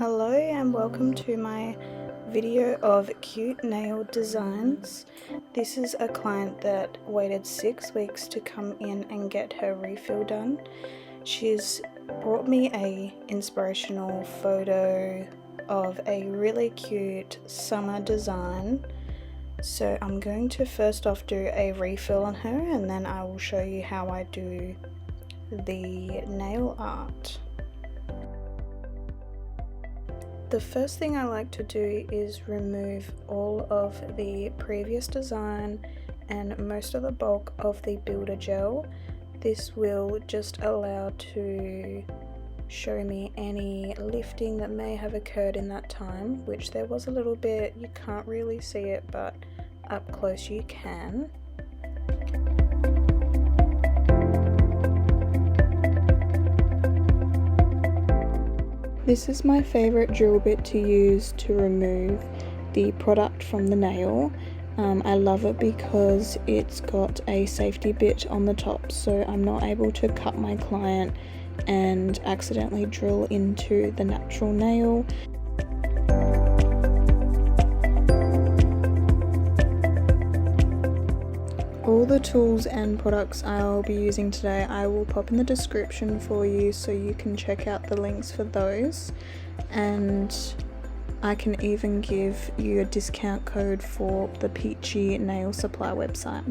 Hello and welcome to my video of cute nail designs. This is a client that waited 6 weeks to come in and get her refill done. She's brought me a inspirational photo of a really cute summer design. So I'm going to first off do a refill on her, and then I will show you how I do the nail art. The first thing I like to do is remove all of the previous design and most of the bulk of the builder gel. This will just allow to show me any lifting that may have occurred in that time, which there was a little bit. You can't really see it, but up close you can. This is my favorite drill bit to use to remove the product from the nail. I love it because it's got a safety bit on the top, so I'm not able to cut my client and accidentally drill into the natural nail. All the tools and products I'll be using today I will pop in the description for you, so you can check out the links for those, and I can even give you a discount code for the Peachy Nail Supply website.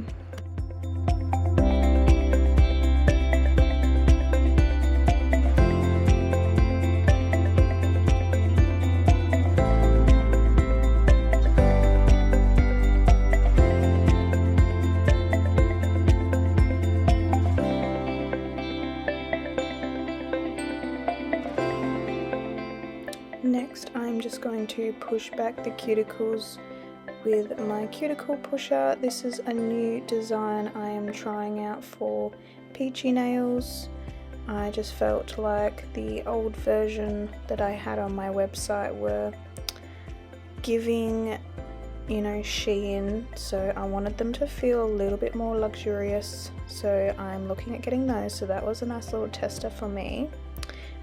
Next, I'm just going to push back the cuticles with my cuticle pusher. This is a new design I am trying out for Peachy nails. I just felt like the old version that I had on my website were giving, Shein, so I wanted them to feel a little bit more luxurious, so I'm looking at getting those. So that was a nice little tester for me.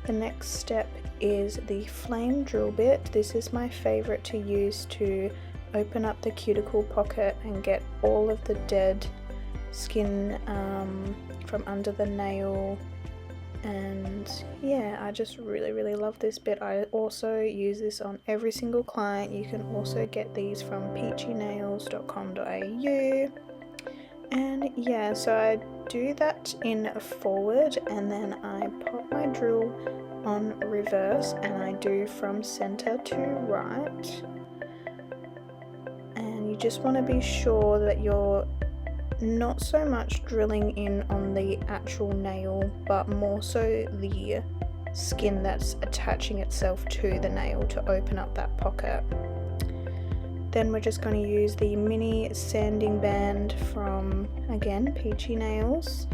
The next step is the flame drill bit. This is my favorite to use to open up the cuticle pocket and get all of the dead skin from under the nail. And yeah, I just really love this bit. I also use this on every single client. You can also get these from peachynails.com.au. and yeah, so I do that in forward, and then I pop my drill on reverse, and I do from center to right. And you just want to be sure that you're not so much drilling in on the actual nail, but more so the skin that's attaching itself to the nail to open up that pocket. Then we're just going to use the mini sanding band from, again, Peachy Nails.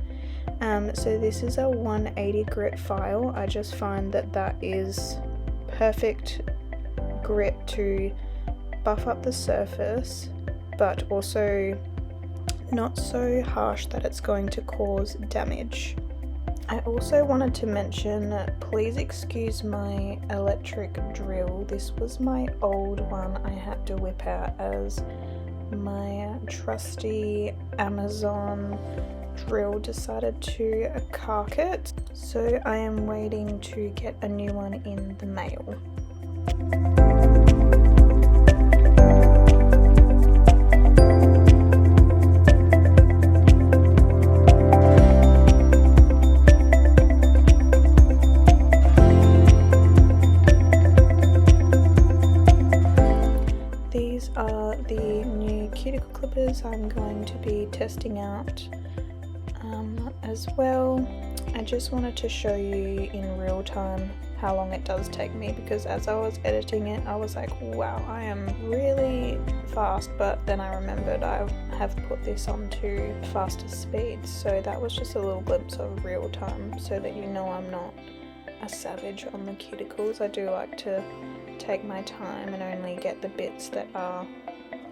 So this is a 180 grit file. I just find that is perfect grit to buff up the surface, but also not so harsh that it's going to cause damage. I also wanted to mention, please excuse my electric drill. This was my old one I had to whip out as my trusty Amazon drill decided to cark it. So I am waiting to get a new one in the mail. These are the new cuticle clippers I'm going to be testing out as well. I just wanted to show you in real time how long it does take me, because as I was editing it I was like, wow, I am really fast, but then I remembered I have put this onto faster speeds, so that was just a little glimpse of real time, so that you know I'm not a savage on the cuticles. I do like to take my time and only get the bits that are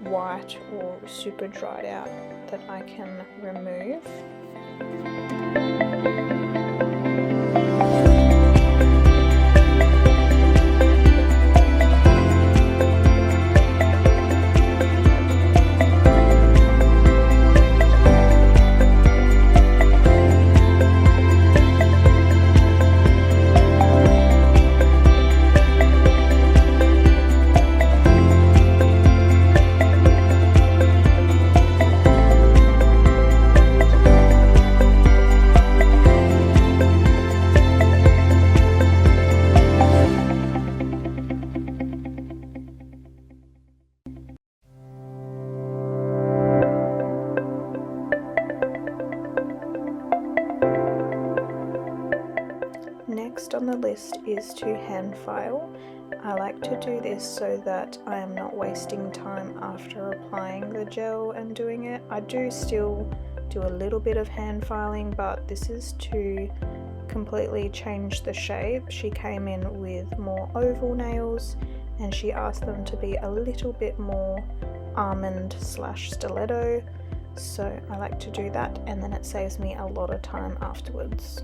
white or super dried out that I can remove. next on the list is to hand file. I like to do this so that I am not wasting time after applying the gel and doing it. I do still do a little bit of hand filing, but this is to completely change the shape. She came in with more oval nails and she asked them to be a little bit more almond / stiletto, so I like to do that, and then it saves me a lot of time afterwards.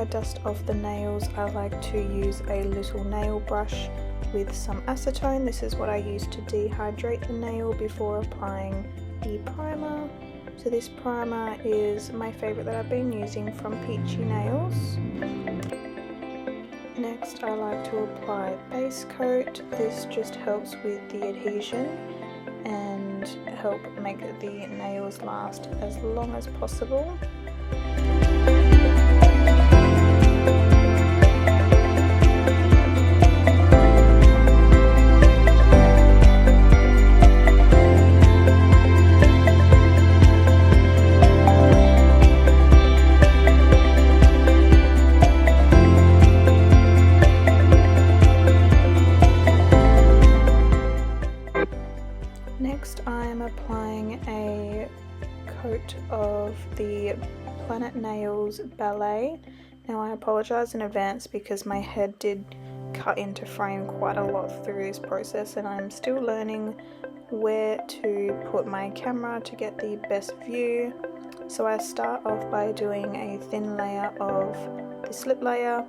Dust off the nails, I like to use a little nail brush with some acetone. This is what I use to dehydrate the nail before applying the primer. So this primer is my favorite that I've been using from Peachy Nails. Next, I like to apply base coat. This just helps with the adhesion and help make the nails last as long as possible. Next, I'm applying a coat of the Planet Nails Ballet. Now I apologize in advance because my head did cut into frame quite a lot through this process, and I'm still learning where to put my camera to get the best view. So I start off by doing a thin layer of the slip layer,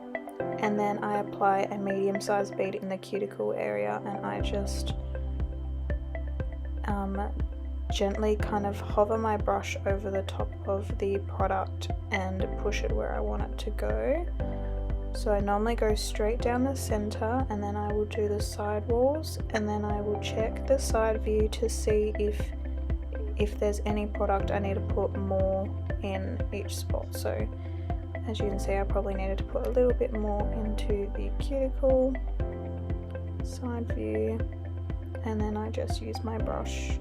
and then I apply a medium-sized bead in the cuticle area, and I just gently kind of hover my brush over the top of the product and push it where I want it to go. So I normally go straight down the center, and then I will do the side walls, and then I will check the side view to see if there's any product I need to put more in each spot. So as you can see, I probably needed to put a little bit more into the cuticle, side view, and then I just use my brush.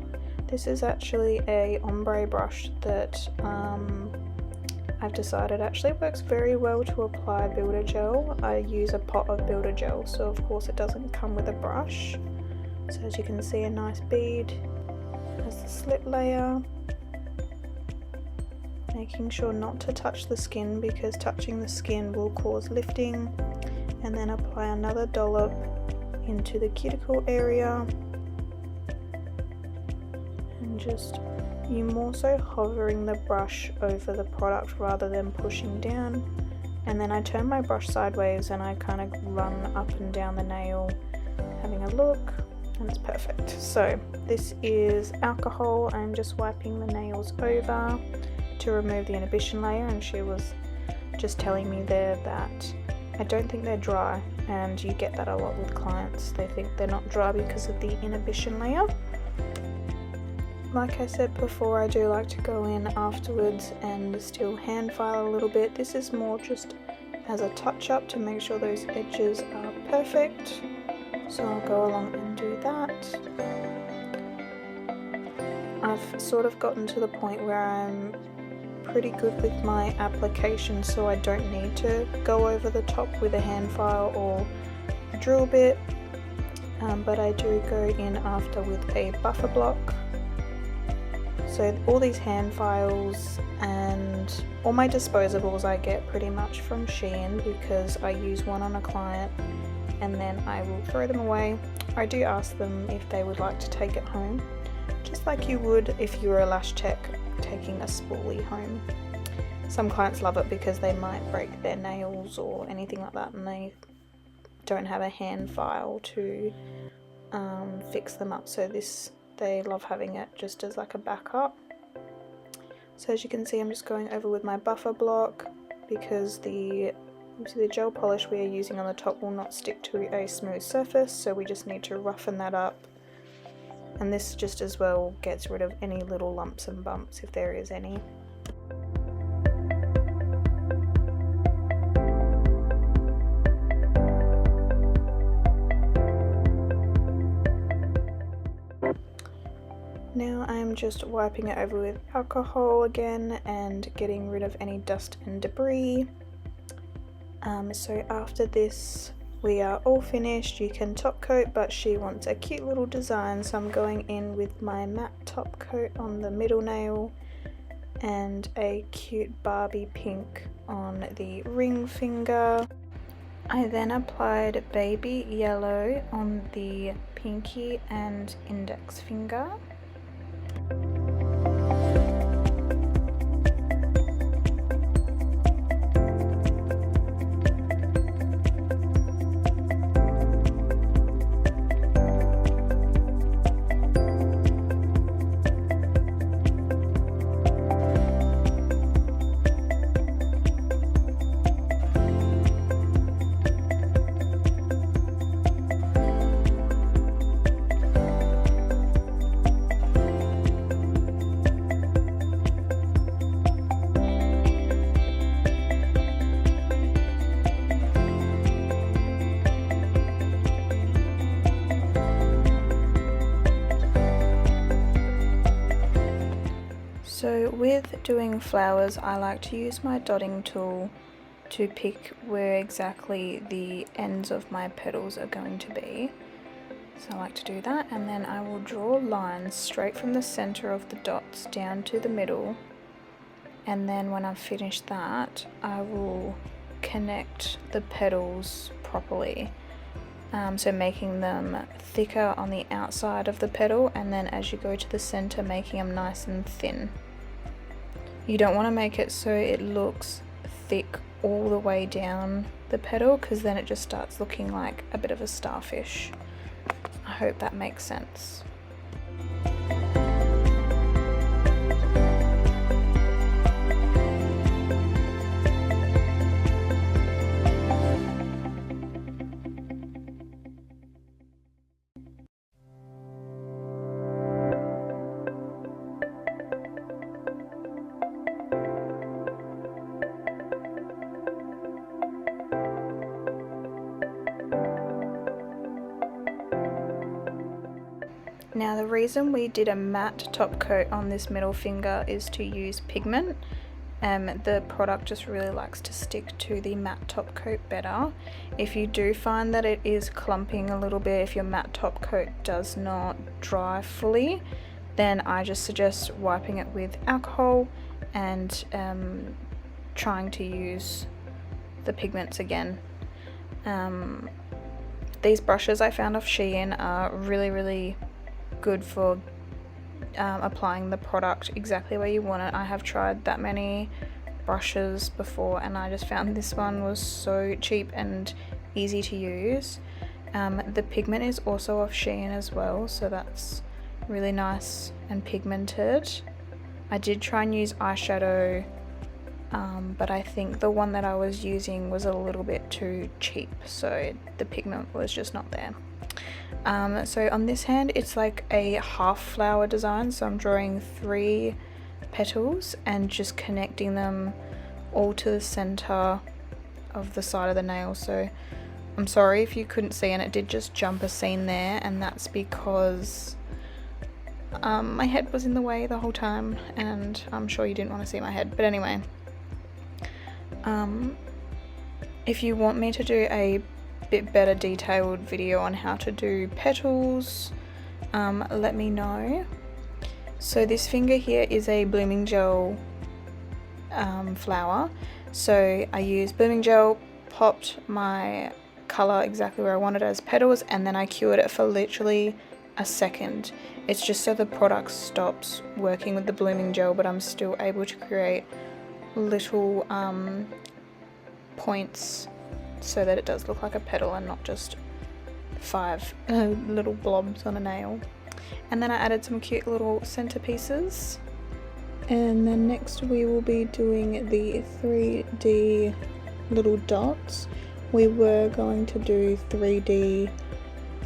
This is actually a ombre brush that I've decided actually works very well to apply builder gel. I use a pot of builder gel, so of course it doesn't come with a brush. So as you can see, a nice bead as the slip layer. Making sure not to touch the skin, because touching the skin will cause lifting. And then apply another dollop into the cuticle area. And just, you're more so hovering the brush over the product rather than pushing down. And then I turn my brush sideways and I kind of run up and down the nail, having a look, and it's perfect. So this is alcohol. I'm just wiping the nails over to remove the inhibition layer, and she was just telling me there that I don't think they're dry, and you get that a lot with clients. They think they're not dry because of the inhibition layer. Like I said before, I do like to go in afterwards and still hand file a little bit. This is more just as a touch up to make sure those edges are perfect. So I'll go along and do that. I've sort of gotten to the point where I'm pretty good with my application, so I don't need to go over the top with a hand file or a drill bit, but I do go in after with a buffer block. So all these hand files and all my disposables I get pretty much from Shein, because I use one on a client and then I will throw them away. I do ask them if they would like to take it home, just like you would if you were a lash tech taking a spoolie home. Some clients love it because they might break their nails or anything like that and they don't have a hand file to fix them up, so they love having it just as like a backup. So as you can see, I'm just going over with my buffer block because the gel polish we are using on the top will not stick to a smooth surface, so we just need to roughen that up. And this just as well gets rid of any little lumps and bumps if there is any. Now I'm just wiping it over with alcohol again and getting rid of any dust and debris. So after this we are all finished. You can top coat, but she wants a cute little design, so I'm going in with my matte top coat on the middle nail and a cute Barbie pink on the ring finger. I then applied baby yellow on the pinky and index finger. So with doing flowers, I like to use my dotting tool to pick where exactly the ends of my petals are going to be. So I like to do that, and then I will draw lines straight from the center of the dots down to the middle, and then when I've finished that I will connect the petals properly. So making them thicker on the outside of the petal, and then as you go to the center making them nice and thin. You don't want to make it so it looks thick all the way down the petal, because then it just starts looking like a bit of a starfish. I hope that makes sense. Now the reason we did a matte top coat on this middle finger is to use pigment. The product just really likes to stick to the matte top coat better. If you do find that it is clumping a little bit, if your matte top coat does not dry fully, then I just suggest wiping it with alcohol and trying to use the pigments again. These brushes I found off Shein are really good for applying the product exactly where you want it. I have tried that many brushes before and I just found this one was so cheap and easy to use. The pigment is also off Shein as well, so that's really nice and pigmented. I did try and use eyeshadow, but I think the one that I was using was a little bit too cheap, so the pigment was just not there. So on this hand it's like a half flower design, so I'm drawing 3 petals and just connecting them all to the center of the side of the nail. So I'm sorry if you couldn't see, and it did just jump a scene there, and that's because my head was in the way the whole time, and I'm sure you didn't want to see my head, but anyway, if you want me to do a bit better detailed video on how to do petals, let me know. So this finger here is a blooming gel flower. So I used blooming gel, popped my colour exactly where I wanted it as petals, and then I cured it for literally a second. It's just so the product stops working with the blooming gel, but I'm still able to create little points so that it does look like a petal and not just 5 little blobs on a nail. And then I added some cute little centerpieces. And then next we will be doing the 3D little dots. We were going to do 3D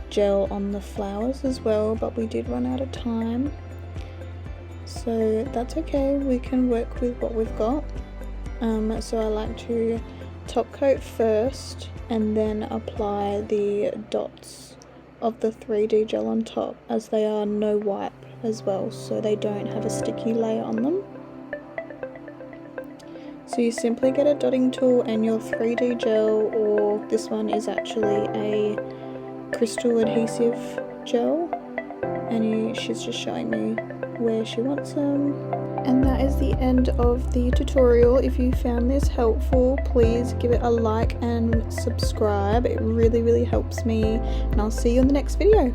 gel on the flowers as well, but we did run out of time. So that's okay, we can work with what we've got. So I like to top coat first and then apply the dots of the 3D gel on top, as they are no wipe as well, so they don't have a sticky layer on them. So you simply get a dotting tool and your 3D gel, or this one is actually a crystal adhesive gel, and she's just showing me where she wants them. And that is the end of the tutorial. If you found this helpful, please give it a like and subscribe. It really helps me, and I'll see you in the next video.